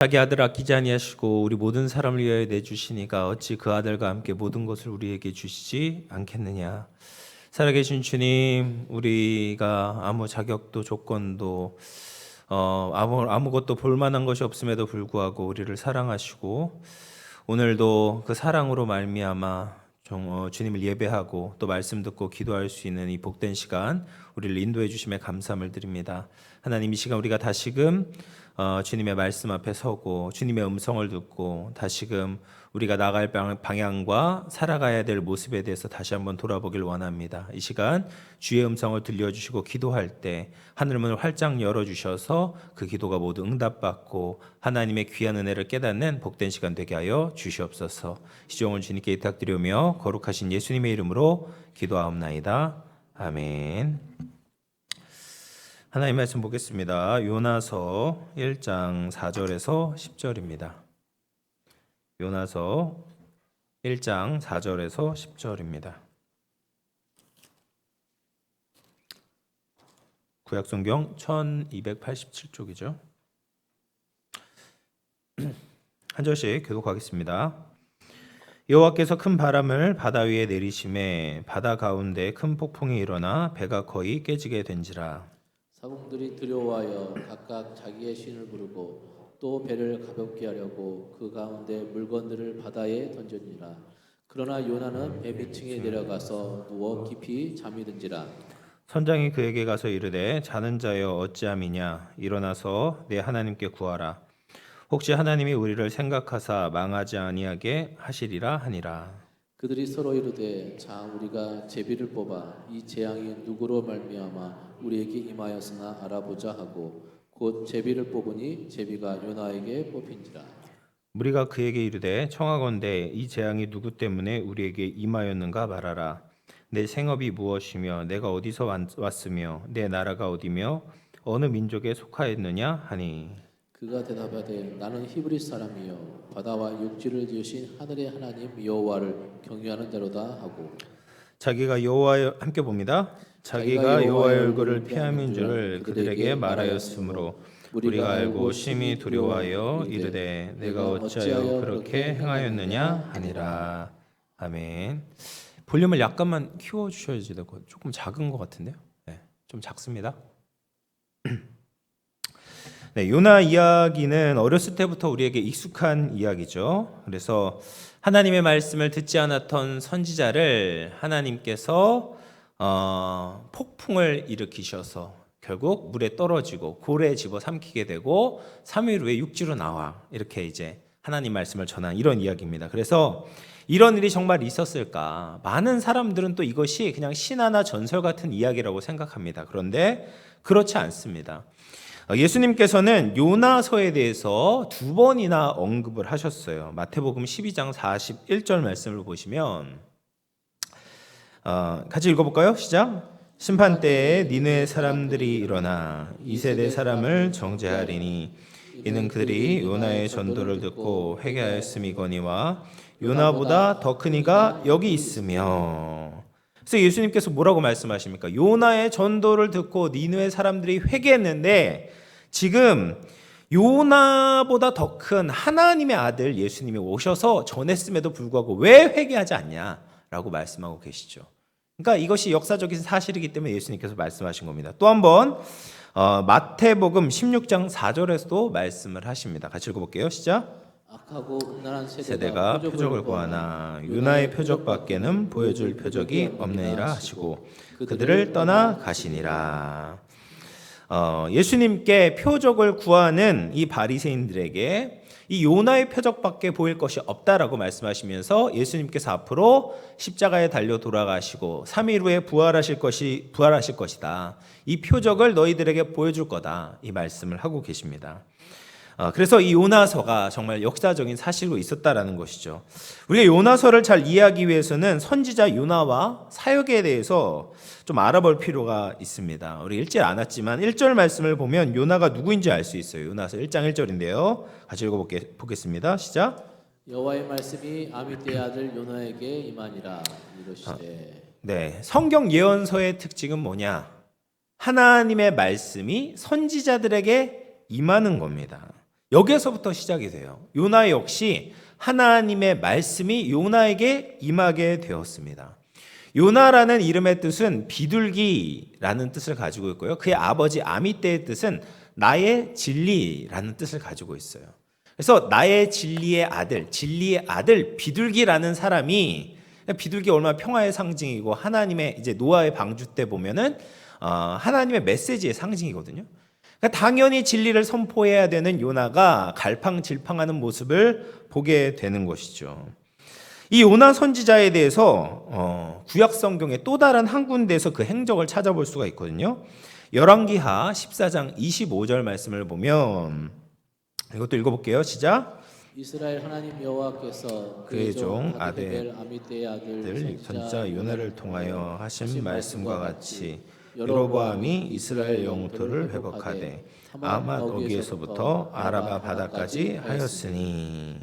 자기 아들 아끼지 아니하시고 우리 모든 사람을 위하여 내주시니가 어찌 그 아들과 함께 모든 것을 우리에게 주시지 않겠느냐. 살아계신 주님, 우리가 아무 자격도 조건도 아무것도 볼만한 것이 없음에도 불구하고 우리를 사랑하시고 오늘도 그 사랑으로 말미암아 주님을 예배하고 또 말씀 듣고 기도할 수 있는 이 복된 시간 우리를 인도해 주심에 감사함을 드립니다. 하나님, 이 시간 우리가 다시금 주님의 말씀 앞에 서고 주님의 음성을 듣고 다시금 우리가 나갈 방향과 살아가야 될 모습에 대해서 다시 한번 돌아보길 원합니다. 이 시간 주의 음성을 들려주시고 기도할 때 하늘문을 활짝 열어주셔서 그 기도가 모두 응답받고 하나님의 귀한 은혜를 깨닫는 복된 시간 되게 하여 주시옵소서. 시종을 주님께 부탁드리며 거룩하신 예수님의 이름으로 기도하옵나이다. 아멘. 하나님 말씀 보겠습니다. 요나서 1장 4절에서 10절입니다. 요나서 1장 4절에서 10절입니다. 구약성경 1287쪽이죠. 한 절씩 교독하겠습니다. 여호와께서 큰 바람을 바다 위에 내리심에 바다 가운데 큰 폭풍이 일어나 배가 거의 깨지게 된지라. 사공들이 두려워하여 각각 자기의 신을 부르고 또 배를 가볍게 하려고 그 가운데 물건들을 바다에 던졌니라. 그러나 요나는 배 밑층에 내려가서 누워 깊이 잠이 든지라. 선장이 그에게 가서 이르되 자는 자여 어찌함이냐. 일어나서 내 하나님께 구하라. 혹시 하나님이 우리를 생각하사 망하지 아니하게 하시리라 하니라. 그들이 서로 이르되 자 우리가 제비를 뽑아 이 재앙이 누구로 말미암아 우리에게 임하였으나 알아보자 하고 곧 제비를 뽑으니 제비가 요나에게 뽑힌지라. 우리가 그에게 이르되 청하건대 이 재앙이 누구 때문에 우리에게 임하였는가 말하라. 내 생업이 무엇이며 내가 어디서 왔으며 내 나라가 어디며 어느 민족에 속하였느냐 하니. 그가 대답하되 나는 히브리 사람이요 바다와 육지를 지으신 하늘의 하나님 여호와를 경외하는 자로다 하고. 자기가 여호와의 함께 봅니다. 자기가 여호와의 얼굴을 피함인 줄을 그들에게 말하였으므로 우리가 알고 심히 두려워하여 이르되 내가 어찌하여 그렇게 행하였느냐 하니라. 아멘. 볼륨을 약간만 키워 주셔야지 되고 조금 작은 것 같은데요. 네, 좀 작습니다. 네, 요나 이야기는 어렸을 때부터 우리에게 익숙한 이야기죠. 그래서 하나님의 말씀을 듣지 않았던 선지자를 하나님께서 폭풍을 일으키셔서 결국 물에 떨어지고 고래에 집어 삼키게 되고 3일 후에 육지로 나와 이렇게 이제 하나님 말씀을 전한 이런 이야기입니다. 그래서 이런 일이 정말 있었을까? 많은 사람들은 또 이것이 그냥 신화나 전설 같은 이야기라고 생각합니다. 그런데 그렇지 않습니다. 예수님께서는 요나서에 대해서 2번이나 언급을 하셨어요. 마태복음 12장 41절 말씀을 보시면 같이 읽어볼까요? 시작. 심판 때에 니느웨 사람들이 일어나 이 세대 사람을 정죄하리니 이는 그들이 요나의 전도를 듣고 회개하였음이거니와 요나보다 더 큰 이가 여기 있으며. 그래서 예수님께서 뭐라고 말씀하십니까? 요나의 전도를 듣고 니느웨 사람들이 회개했는데 지금 요나보다 더 큰 하나님의 아들 예수님이 오셔서 전했음에도 불구하고 왜 회개하지 않냐라고 말씀하고 계시죠. 그러니까 이것이 역사적인 사실이기 때문에 예수님께서 말씀하신 겁니다. 또 한번 마태복음 16장 4절에서도 말씀을 하십니다. 같이 읽어볼게요. 시작. 악하고 음란한 세대가 표적을 구하나 요나의 표적밖에는 보여줄 표적이 없느니라 하시고 그들을 떠나 가시니라. 예수님께 표적을 구하는 이 바리새인들에게 이 요나의 표적밖에 보일 것이 없다라고 말씀하시면서 예수님께서 앞으로 십자가에 달려 돌아가시고 3일 후에 부활하실 것이다. 이 표적을 너희들에게 보여줄 거다. 이 말씀을 하고 계십니다. 그래서 이 요나서가 정말 역사적인 사실로 있었다라는 것이죠. 우리가 요나서를 잘 이해하기 위해서는 선지자 요나와 사역에 대해서 좀 알아볼 필요가 있습니다. 우리 읽지 않았지만 1절 말씀을 보면 요나가 누구인지 알 수 있어요. 요나서 1장 1절인데요. 같이 읽어보겠습니다. 시작. 여호와의 말씀이 아미떼의 아들 요나에게 임하니라 이르시되. 네, 성경 예언서의 특징은 뭐냐? 하나님의 말씀이 선지자들에게 임하는 겁니다. 여기에서부터 시작이 돼요. 요나 역시 하나님의 말씀이 요나에게 임하게 되었습니다. 요나라는 이름의 뜻은 비둘기라는 뜻을 가지고 있고요. 그의 아버지 아미떼의 뜻은 나의 진리라는 뜻을 가지고 있어요. 그래서 나의 진리의 아들 비둘기라는 사람이, 비둘기 얼마나 평화의 상징이고 하나님의 이제 노아의 방주 때 보면은 하나님의 메시지의 상징이거든요. 그러니까 당연히 진리를 선포해야 되는 요나가 갈팡질팡하는 모습을 보게 되는 것이죠. 이 요나 선지자에 대해서 구약 성경의 또 다른 한 군데에서 그 행적을 찾아볼 수가 있거든요. 열왕기하 14장 25절 말씀을 보면 이것도 읽어볼게요. 시작. 이스라엘 하나님 여호와께서 그의 종 아델 아미떼의 아들 선지자 요나를 통하여 하신 말씀과 같이 여로보암이 이스라엘 영토를 회복하되 아맛 어귀에서부터 아라바 바다까지 하였으니.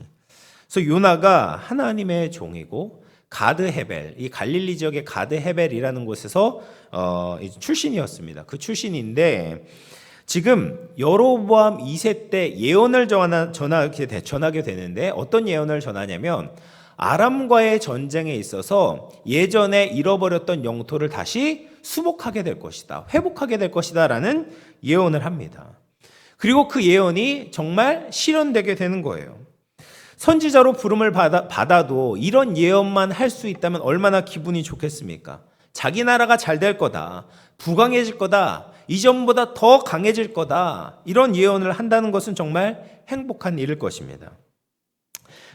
그래서 요나가 하나님의 종이고 가드 헤벨, 이 갈릴리 지역의 가드 헤벨이라는 곳에서 출신이었습니다. 그 출신인데 지금 여로보암 2세 때 예언을 전하게 되는데 어떤 예언을 전하냐면 아람과의 전쟁에 있어서 예전에 잃어버렸던 영토를 다시 수복하게 될 것이다, 회복하게 될 것이다 라는 예언을 합니다. 그리고 그 예언이 정말 실현되게 되는 거예요. 선지자로 부름을 받아도 이런 예언만 할 수 있다면 얼마나 기분이 좋겠습니까? 자기 나라가 잘 될 거다, 부강해질 거다, 이전보다 더 강해질 거다, 이런 예언을 한다는 것은 정말 행복한 일일 것입니다.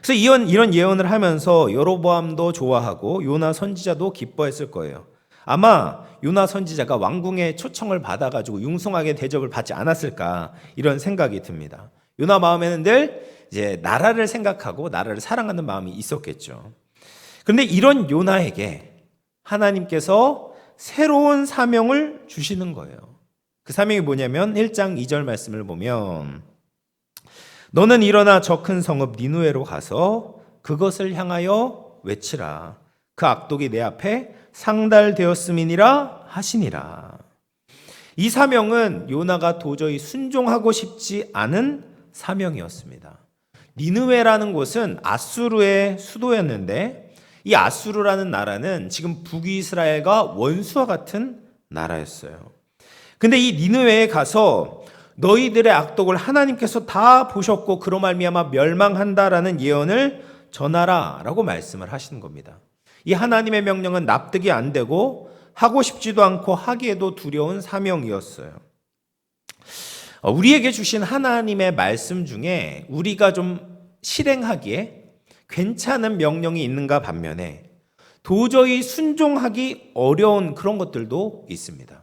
그래서 이런 예언을 하면서 여로보암도 좋아하고 요나 선지자도 기뻐했을 거예요. 아마 요나 선지자가 왕궁의 초청을 받아가지고 융숭하게 대접을 받지 않았을까, 이런 생각이 듭니다. 요나 마음에는 늘 이제 나라를 생각하고 나라를 사랑하는 마음이 있었겠죠. 그런데 이런 요나에게 하나님께서 새로운 사명을 주시는 거예요. 그 사명이 뭐냐면 1장 2절 말씀을 보면 너는 일어나 저 큰 성읍 니느웨로 가서 그것을 향하여 외치라. 그 악독이 내 앞에 상달되었음이니라 하시니라. 이 사명은 요나가 도저히 순종하고 싶지 않은 사명이었습니다. 니느웨라는 곳은 아수르의 수도였는데 이 아수르라는 나라는 지금 북이스라엘과 원수와 같은 나라였어요. 근데 이 니느웨에 가서 너희들의 악독을 하나님께서 다 보셨고 그로 말미암아 멸망한다라는 예언을 전하라라고 말씀을 하시는 겁니다. 이 하나님의 명령은 납득이 안 되고 하고 싶지도 않고 하기에도 두려운 사명이었어요. 우리에게 주신 하나님의 말씀 중에 우리가 좀 실행하기에 괜찮은 명령이 있는가 반면에 도저히 순종하기 어려운 그런 것들도 있습니다.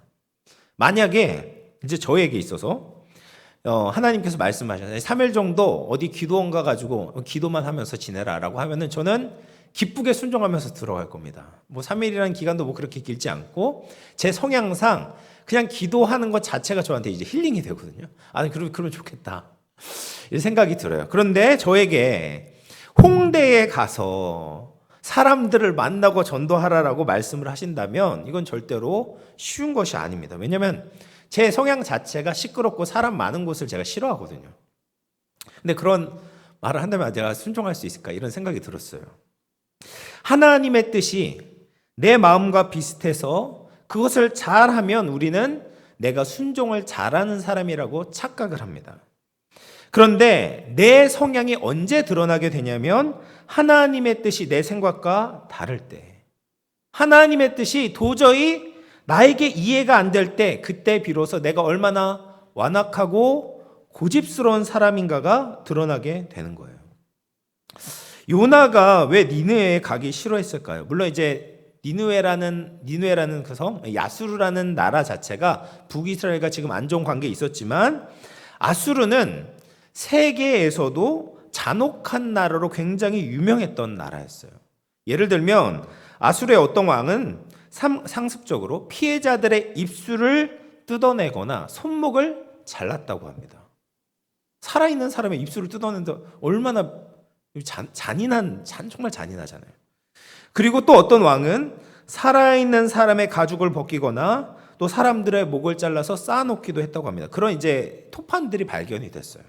만약에 이제 저에게 있어서 하나님께서 말씀하셨어요. 3일 정도 어디 기도원 가가지고 기도만 하면서 지내라라고 하면은 저는 기쁘게 순종하면서 들어갈 겁니다. 뭐 3일이라는 기간도 뭐 그렇게 길지 않고 제 성향상 그냥 기도하는 것 자체가 저한테 이제 힐링이 되거든요. 아니 그러면 좋겠다, 이런 생각이 들어요. 그런데 저에게 홍대에 가서 사람들을 만나고 전도하라라고 말씀을 하신다면 이건 절대로 쉬운 것이 아닙니다. 왜냐하면 제 성향 자체가 시끄럽고 사람 많은 곳을 제가 싫어하거든요. 근데 그런 말을 한다면 제가 순종할 수 있을까, 이런 생각이 들었어요. 하나님의 뜻이 내 마음과 비슷해서 그것을 잘하면 우리는 내가 순종을 잘하는 사람이라고 착각을 합니다. 그런데 내 성향이 언제 드러나게 되냐면 하나님의 뜻이 내 생각과 다를 때, 하나님의 뜻이 도저히 나에게 이해가 안 될 때, 그때 비로소 내가 얼마나 완악하고 고집스러운 사람인가가 드러나게 되는 거예요. 요나가 왜 니느웨에 가기 싫어했을까요? 물론 이제 니느웨라는 그 성, 야수르라는 나라 자체가 북이스라엘과 지금 안 좋은 관계에 있었지만 아수르는 세계에서도 잔혹한 나라로 굉장히 유명했던 나라였어요. 예를 들면 아수르의 어떤 왕은 상습적으로 피해자들의 입술을 뜯어내거나 손목을 잘랐다고 합니다. 살아있는 사람의 입술을 뜯어낸다, 얼마나 정말 잔인하잖아요. 그리고 또 어떤 왕은 살아있는 사람의 가죽을 벗기거나 또 사람들의 목을 잘라서 쌓아놓기도 했다고 합니다. 그런 이제 토판들이 발견이 됐어요.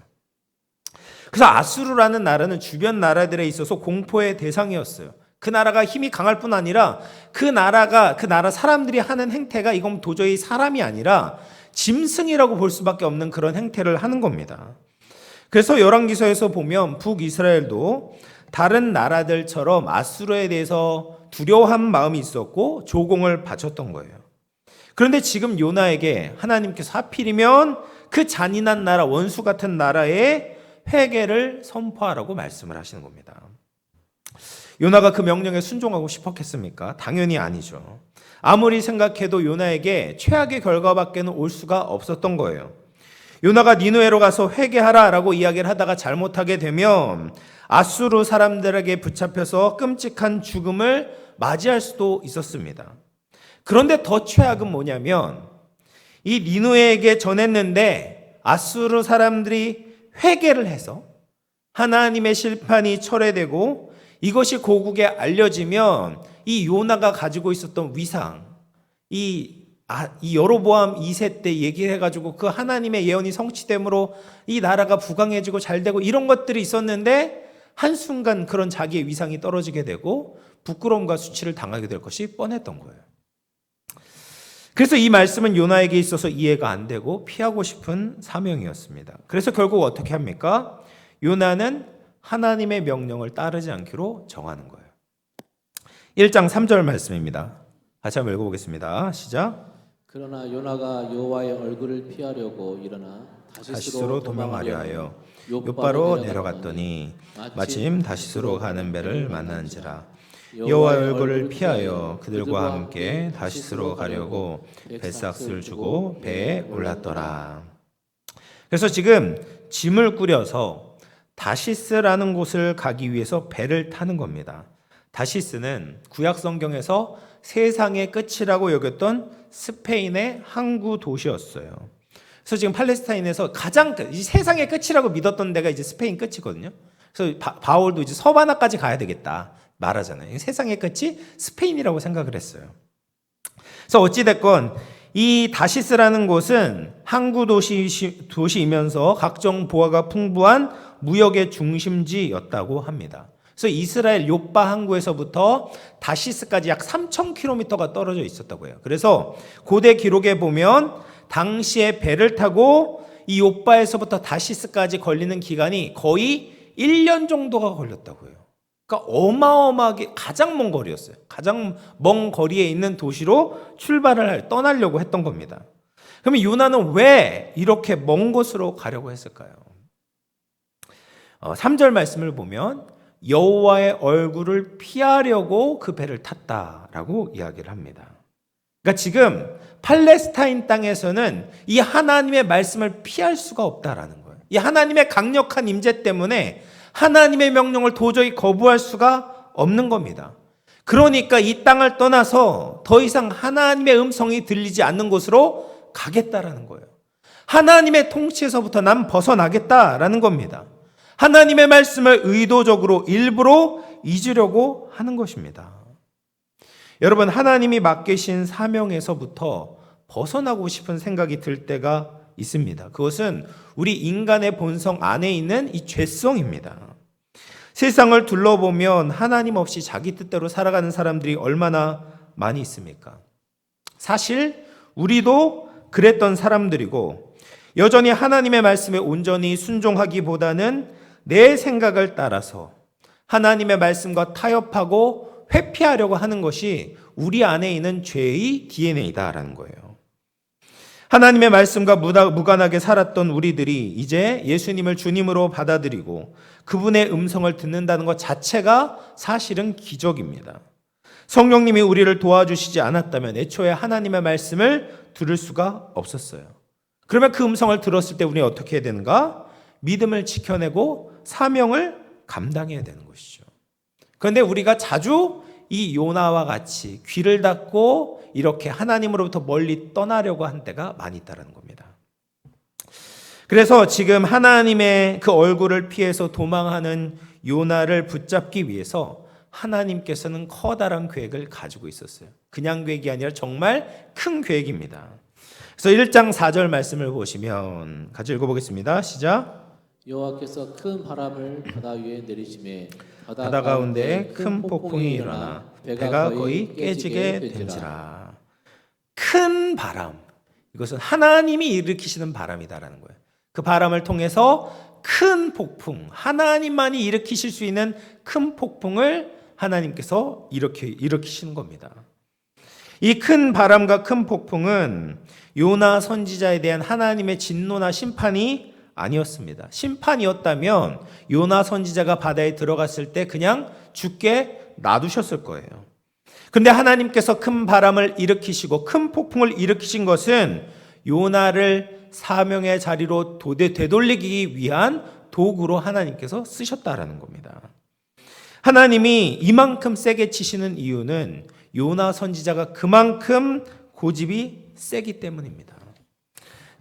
그래서 아수르라는 나라는 주변 나라들에 있어서 공포의 대상이었어요. 그 나라가 힘이 강할 뿐 아니라 그 나라 사람들이 하는 행태가 이건 도저히 사람이 아니라 짐승이라고 볼 수밖에 없는 그런 행태를 하는 겁니다. 그래서 열왕기서에서 보면 북이스라엘도 다른 나라들처럼 아수르에 대해서 두려워한 마음이 있었고 조공을 바쳤던 거예요. 그런데 지금 요나에게 하나님께서 하필이면 그 잔인한 나라, 원수 같은 나라에 회개를 선포하라고 말씀을 하시는 겁니다. 요나가 그 명령에 순종하고 싶었겠습니까? 당연히 아니죠. 아무리 생각해도 요나에게 최악의 결과밖에는 올 수가 없었던 거예요. 요나가 니느웨로 가서 회개하라라고 이야기를 하다가 잘못하게 되면 아수르 사람들에게 붙잡혀서 끔찍한 죽음을 맞이할 수도 있었습니다. 그런데 더 최악은 뭐냐면 이 니느웨에게 전했는데 아수르 사람들이 회개를 해서 하나님의 심판이 철회되고 이것이 고국에 알려지면 이 요나가 가지고 있었던 위상, 이 여로보암 2세 때 얘기해가지고 그 하나님의 예언이 성취됨으로 이 나라가 부강해지고 잘되고 이런 것들이 있었는데 한순간 그런 자기의 위상이 떨어지게 되고 부끄러움과 수치를 당하게 될 것이 뻔했던 거예요. 그래서 이 말씀은 요나에게 있어서 이해가 안 되고 피하고 싶은 사명이었습니다. 그래서 결국 어떻게 합니까? 요나는 하나님의 명령을 따르지 않기로 정하는 거예요. 1장 3절 말씀입니다. 다시 한번 읽어보겠습니다. 시작. 그러나 요나가 여호와의 얼굴을 피하려고 일어나 다시스로 도망하려 하여 욥바로 내려갔더니 마침 다시스로 가는 배를 만난지라. 여호와의 얼굴을 피하여 그들과 함께 다시스로 가려고 뱃삭을 주고 배에 올랐더라. 그래서 지금 짐을 꾸려서 다시스라는 곳을 가기 위해서 배를 타는 겁니다. 다시스는 구약 성경에서 세상의 끝이라고 여겼던 스페인의 항구 도시였어요. 그래서 지금 팔레스타인에서 가장 이 세상의 끝이라고 믿었던 데가 이제 스페인 끝이거든요. 그래서 바울도 이제 서바나까지 가야 되겠다 말하잖아요. 세상의 끝이 스페인이라고 생각을 했어요. 그래서 어찌 됐건 이 다시스라는 곳은 항구 도시이면서 각종 보화가 풍부한 무역의 중심지였다고 합니다. 그래서 이스라엘 요빠 항구에서부터 다시스까지 약 3,000km가 떨어져 있었다고 해요. 그래서 고대 기록에 보면 당시에 배를 타고 이 요빠에서부터 다시스까지 걸리는 기간이 거의 1년 정도가 걸렸다고 해요. 그러니까 어마어마하게 가장 먼 거리였어요. 가장 먼 거리에 있는 도시로 떠나려고 했던 겁니다. 그러면 요나는 왜 이렇게 먼 곳으로 가려고 했을까요? 3절 말씀을 보면 여호와의 얼굴을 피하려고 그 배를 탔다라고 이야기를 합니다. 그러니까 지금 팔레스타인 땅에서는 이 하나님의 말씀을 피할 수가 없다라는 거예요. 이 하나님의 강력한 임재 때문에 하나님의 명령을 도저히 거부할 수가 없는 겁니다. 그러니까 이 땅을 떠나서 더 이상 하나님의 음성이 들리지 않는 곳으로 가겠다라는 거예요. 하나님의 통치에서부터 난 벗어나겠다라는 겁니다. 하나님의 말씀을 의도적으로 일부러 잊으려고 하는 것입니다. 여러분, 하나님이 맡기신 사명에서부터 벗어나고 싶은 생각이 들 때가 있습니다. 그것은 우리 인간의 본성 안에 있는 이 죄성입니다. 세상을 둘러보면 하나님 없이 자기 뜻대로 살아가는 사람들이 얼마나 많이 있습니까? 사실 우리도 그랬던 사람들이고 여전히 하나님의 말씀에 온전히 순종하기보다는 내 생각을 따라서 하나님의 말씀과 타협하고 회피하려고 하는 것이 우리 안에 있는 죄의 DNA다라는 거예요. 하나님의 말씀과 무관하게 살았던 우리들이 이제 예수님을 주님으로 받아들이고 그분의 음성을 듣는다는 것 자체가 사실은 기적입니다. 성령님이 우리를 도와주시지 않았다면 애초에 하나님의 말씀을 들을 수가 없었어요. 그러면 그 음성을 들었을 때 우리는 어떻게 해야 되는가? 믿음을 지켜내고 사명을 감당해야 되는 것이죠. 그런데 우리가 자주 이 요나와 같이 귀를 닫고 이렇게 하나님으로부터 멀리 떠나려고 한 때가 많이 있다는 겁니다. 그래서 지금 하나님의 그 얼굴을 피해서 도망하는 요나를 붙잡기 위해서 하나님께서는 커다란 계획을 가지고 있었어요. 그냥 계획이 아니라 정말 큰 계획입니다. 그래서 1장 4절 말씀을 보시면 같이 읽어보겠습니다. 시작. 여호와께서 큰 바람을 바다 위에 내리심에 바다 가운데 큰 폭풍이 일어나 배가 거의 깨지게 된지라. 큰 바람, 이것은 하나님이 일으키시는 바람이다라는 거예요. 그 바람을 통해서 큰 폭풍, 하나님만이 일으키실 수 있는 큰 폭풍을 하나님께서 일으키시는 겁니다. 이 큰 바람과 큰 폭풍은 요나 선지자에 대한 하나님의 진노나 심판이 아니었습니다. 심판이었다면 요나 선지자가 바다에 들어갔을 때 그냥 죽게 놔두셨을 거예요. 근데 하나님께서 큰 바람을 일으키시고 큰 폭풍을 일으키신 것은 요나를 사명의 자리로 되돌리기 위한 도구로 하나님께서 쓰셨다라는 겁니다. 하나님이 이만큼 세게 치시는 이유는 요나 선지자가 그만큼 고집이 세기 때문입니다.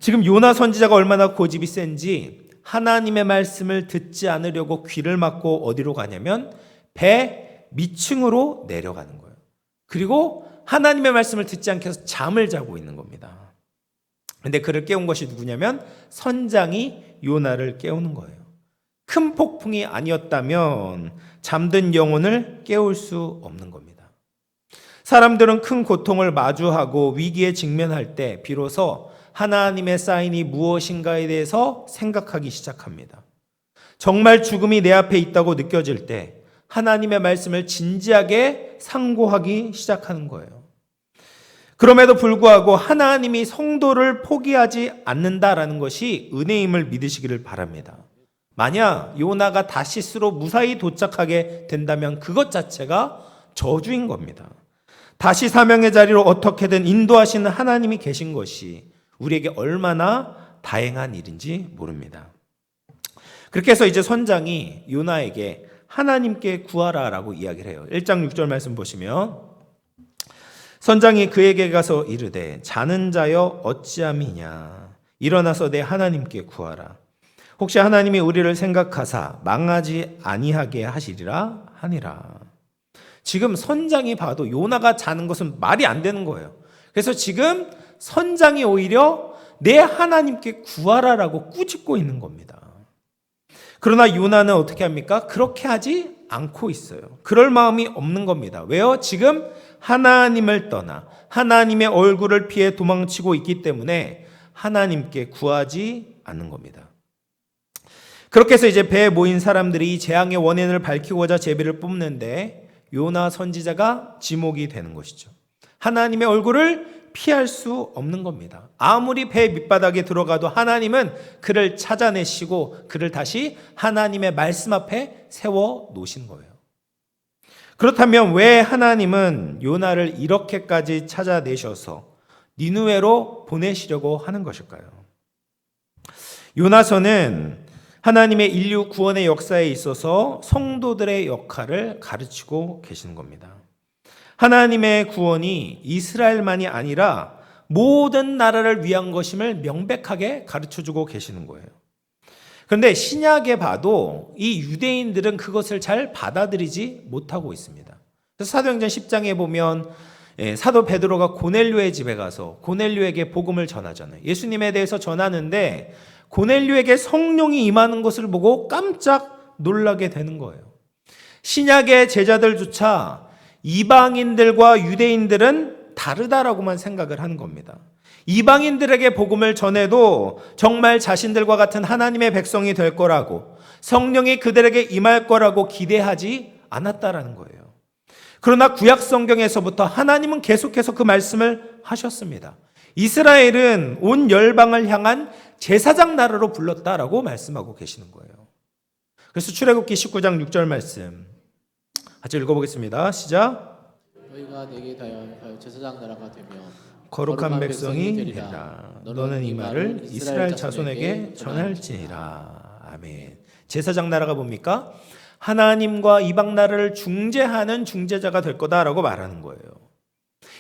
지금 요나 선지자가 얼마나 고집이 센지 하나님의 말씀을 듣지 않으려고 귀를 막고 어디로 가냐면 배 밑층으로 내려가는 거예요. 그리고 하나님의 말씀을 듣지 않게 해서 잠을 자고 있는 겁니다. 그런데 그를 깨운 것이 누구냐면 선장이 요나를 깨우는 거예요. 큰 폭풍이 아니었다면 잠든 영혼을 깨울 수 없는 겁니다. 사람들은 큰 고통을 마주하고 위기에 직면할 때 비로소 하나님의 사인이 무엇인가에 대해서 생각하기 시작합니다. 정말 죽음이 내 앞에 있다고 느껴질 때 하나님의 말씀을 진지하게 상고하기 시작하는 거예요. 그럼에도 불구하고 하나님이 성도를 포기하지 않는다라는 것이 은혜임을 믿으시기를 바랍니다. 만약 요나가 다시스로 무사히 도착하게 된다면 그것 자체가 저주인 겁니다. 다시 사명의 자리로 어떻게든 인도하시는 하나님이 계신 것이 우리에게 얼마나 다행한 일인지 모릅니다. 그렇게 해서 이제 선장이 요나에게 하나님께 구하라라고 이야기를 해요. 1장 6절 말씀 보시면 선장이 그에게 가서 이르되 자는 자여 어찌함이냐 일어나서 내 하나님께 구하라. 혹시 하나님이 우리를 생각하사 망하지 아니하게 하시리라 하니라. 지금 선장이 봐도 요나가 자는 것은 말이 안 되는 거예요. 그래서 지금 선장이 오히려 내 하나님께 구하라라고 꾸짖고 있는 겁니다. 그러나 요나는 어떻게 합니까? 그렇게 하지 않고 있어요. 그럴 마음이 없는 겁니다. 왜요? 지금 하나님을 떠나 하나님의 얼굴을 피해 도망치고 있기 때문에 하나님께 구하지 않는 겁니다. 그렇게 해서 이제 배에 모인 사람들이 이 재앙의 원인을 밝히고자 제비를 뽑는데 요나 선지자가 지목이 되는 것이죠. 하나님의 얼굴을 피할 수 없는 겁니다. 아무리 배 밑바닥에 들어가도 하나님은 그를 찾아내시고 그를 다시 하나님의 말씀 앞에 세워 놓으신 거예요. 그렇다면 왜 하나님은 요나를 이렇게까지 찾아내셔서 니느웨로 보내시려고 하는 것일까요? 요나서는 하나님의 인류 구원의 역사에 있어서 성도들의 역할을 가르치고 계시는 겁니다. 하나님의 구원이 이스라엘만이 아니라 모든 나라를 위한 것임을 명백하게 가르쳐주고 계시는 거예요. 그런데 신약에 봐도 이 유대인들은 그것을 잘 받아들이지 못하고 있습니다. 그래서 사도행전 10장에 보면 사도 베드로가 고넬료의 집에 가서 고넬료에게 복음을 전하잖아요. 예수님에 대해서 전하는데 고넬료에게 성령이 임하는 것을 보고 깜짝 놀라게 되는 거예요. 신약의 제자들조차 이방인들과 유대인들은 다르다라고만 생각을 하는 겁니다. 이방인들에게 복음을 전해도 정말 자신들과 같은 하나님의 백성이 될 거라고 성령이 그들에게 임할 거라고 기대하지 않았다라는 거예요. 그러나 구약 성경에서부터 하나님은 계속해서 그 말씀을 하셨습니다. 이스라엘은 온 열방을 향한 제사장 나라로 불렀다라고 말씀하고 계시는 거예요. 그래서 출애굽기 19장 6절 말씀 같이 읽어보겠습니다. 시작. 너희가 내게 가여 제사장 나라가 되며 거룩한 백성이 되리라. 너는 이 말을 이스라엘 자손에게 전할지니라. 아멘. 제사장 나라가 뭡니까? 하나님과 이방 나라를 중재하는 중재자가 될 거다라고 말하는 거예요.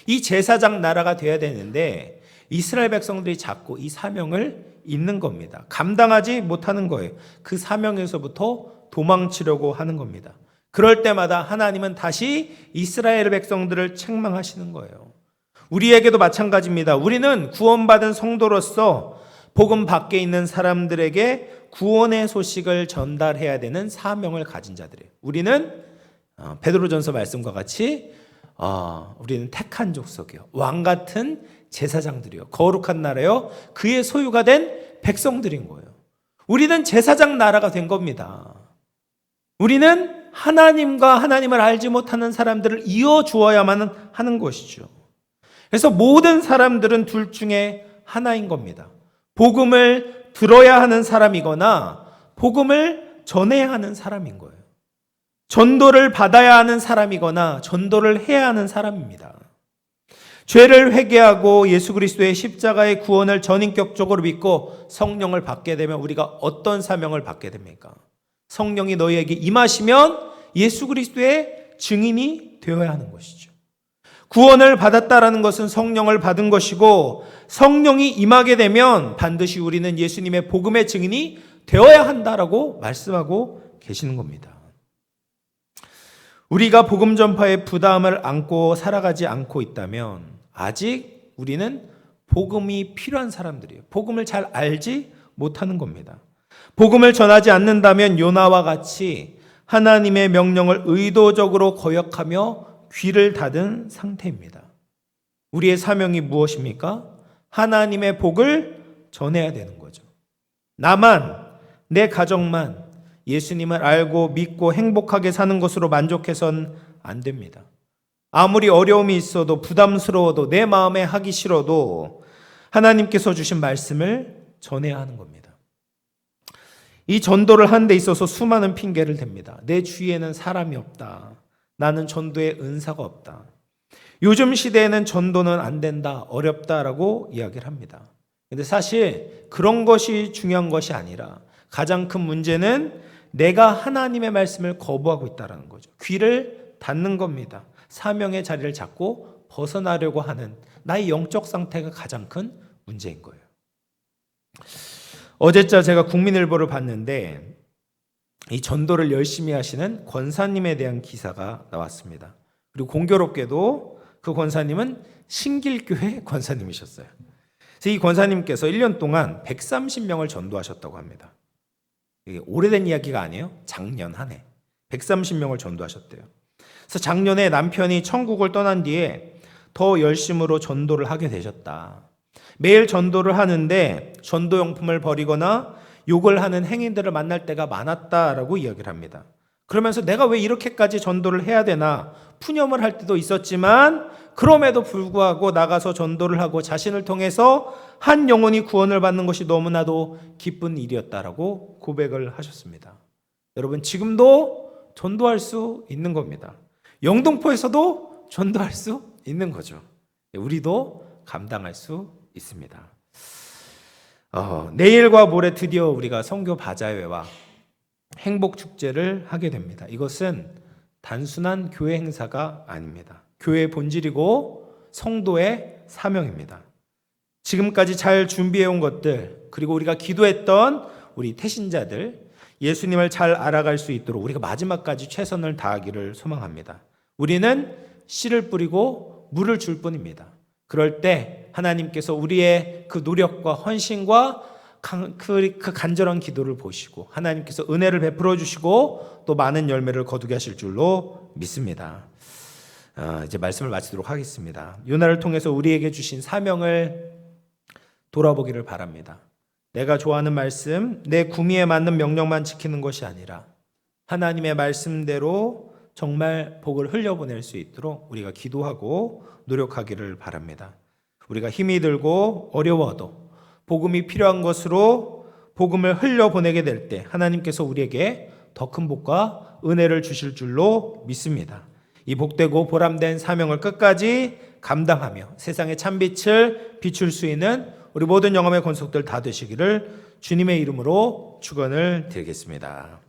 이 제사장 나라가 돼야 되는데 이스라엘 백성들이 자꾸 이 사명을 잊는 겁니다. 감당하지 못하는 거예요. 그 사명에서부터 도망치려고 하는 겁니다. 그럴 때마다 하나님은 다시 이스라엘 백성들을 책망하시는 거예요. 우리에게도 마찬가지입니다. 우리는 구원받은 성도로서 복음 밖에 있는 사람들에게 구원의 소식을 전달해야 되는 사명을 가진 자들이에요. 우리는 베드로전서 말씀과 같이 우리는 택한 족속이요, 왕 같은 제사장들이요, 거룩한 나라요, 그의 소유가 된 백성들인 거예요. 우리는 제사장 나라가 된 겁니다. 우리는 하나님과 하나님을 알지 못하는 사람들을 이어 주어야만 하는 것이죠. 그래서 모든 사람들은 둘 중에 하나인 겁니다. 복음을 들어야 하는 사람이거나 복음을 전해야 하는 사람인 거예요. 전도를 받아야 하는 사람이거나 전도를 해야 하는 사람입니다. 죄를 회개하고 예수 그리스도의 십자가의 구원을 전인격적으로 믿고 성령을 받게 되면 우리가 어떤 사명을 받게 됩니까? 성령이 너희에게 임하시면 예수 그리스도의 증인이 되어야 하는 것이죠. 구원을 받았다라는 것은 성령을 받은 것이고, 성령이 임하게 되면 반드시 우리는 예수님의 복음의 증인이 되어야 한다라고 말씀하고 계시는 겁니다. 우리가 복음 전파의 부담을 안고 살아가지 않고 있다면 아직 우리는 복음이 필요한 사람들이에요. 복음을 잘 알지 못하는 겁니다. 복음을 전하지 않는다면 요나와 같이 하나님의 명령을 의도적으로 거역하며 귀를 닫은 상태입니다. 우리의 사명이 무엇입니까? 하나님의 복을 전해야 되는 거죠. 나만, 내 가정만 예수님을 알고 믿고 행복하게 사는 것으로 만족해서는 안 됩니다. 아무리 어려움이 있어도, 부담스러워도, 내 마음에 하기 싫어도 하나님께서 주신 말씀을 전해야 하는 겁니다. 이 전도를 하는 데 있어서 수많은 핑계를 댑니다. 내 주위에는 사람이 없다. 나는 전도의 은사가 없다. 요즘 시대에는 전도는 안 된다, 어렵다라고 이야기를 합니다. 근데 사실 그런 것이 중요한 것이 아니라 가장 큰 문제는 내가 하나님의 말씀을 거부하고 있다는 거죠. 귀를 닫는 겁니다. 사명의 자리를 잡고 벗어나려고 하는 나의 영적 상태가 가장 큰 문제인 거예요. 어제자 제가 국민일보를 봤는데 이 전도를 열심히 하시는 권사님에 대한 기사가 나왔습니다. 그리고 공교롭게도 그 권사님은 신길교회 권사님이셨어요. 그래서 이 권사님께서 1년 동안 130명을 전도하셨다고 합니다. 이게 오래된 이야기가 아니에요. 작년 한 해 130명을 전도하셨대요. 그래서 작년에 남편이 천국을 떠난 뒤에 더 열심으로 전도를 하게 되셨다. 매일 전도를 하는데 전도용품을 버리거나 욕을 하는 행인들을 만날 때가 많았다라고 이야기를 합니다. 그러면서 내가 왜 이렇게까지 전도를 해야 되나 푸념을 할 때도 있었지만 그럼에도 불구하고 나가서 전도를 하고 자신을 통해서 한 영혼이 구원을 받는 것이 너무나도 기쁜 일이었다라고 고백을 하셨습니다. 여러분, 지금도 전도할 수 있는 겁니다. 영등포에서도 전도할 수 있는 거죠. 우리도 감당할 수 있습니다. 내일과 모레 드디어 우리가 선교 바자회와 행복 축제를 하게 됩니다. 이것은 단순한 교회 행사가 아닙니다. 교회의 본질이고 성도의 사명입니다. 지금까지 잘 준비해온 것들, 그리고 우리가 기도했던 우리 태신자들, 예수님을 잘 알아갈 수 있도록 우리가 마지막까지 최선을 다하기를 소망합니다. 우리는 씨를 뿌리고 물을 줄 뿐입니다. 그럴 때 하나님께서 우리의 그 노력과 헌신과 그 간절한 기도를 보시고 하나님께서 은혜를 베풀어 주시고 또 많은 열매를 거두게 하실 줄로 믿습니다. 이제 말씀을 마치도록 하겠습니다. 요나를 통해서 우리에게 주신 사명을 돌아보기를 바랍니다. 내가 좋아하는 말씀, 내 구미에 맞는 명령만 지키는 것이 아니라 하나님의 말씀대로 정말 복을 흘려보낼 수 있도록 우리가 기도하고 노력하기를 바랍니다. 우리가 힘이 들고 어려워도 복음이 필요한 것으로 복음을 흘려보내게 될 때 하나님께서 우리에게 더 큰 복과 은혜를 주실 줄로 믿습니다. 이 복되고 보람된 사명을 끝까지 감당하며 세상의 참빛을 비출 수 있는 우리 모든 영혼의 권속들 다 되시기를 주님의 이름으로 축원을 드리겠습니다.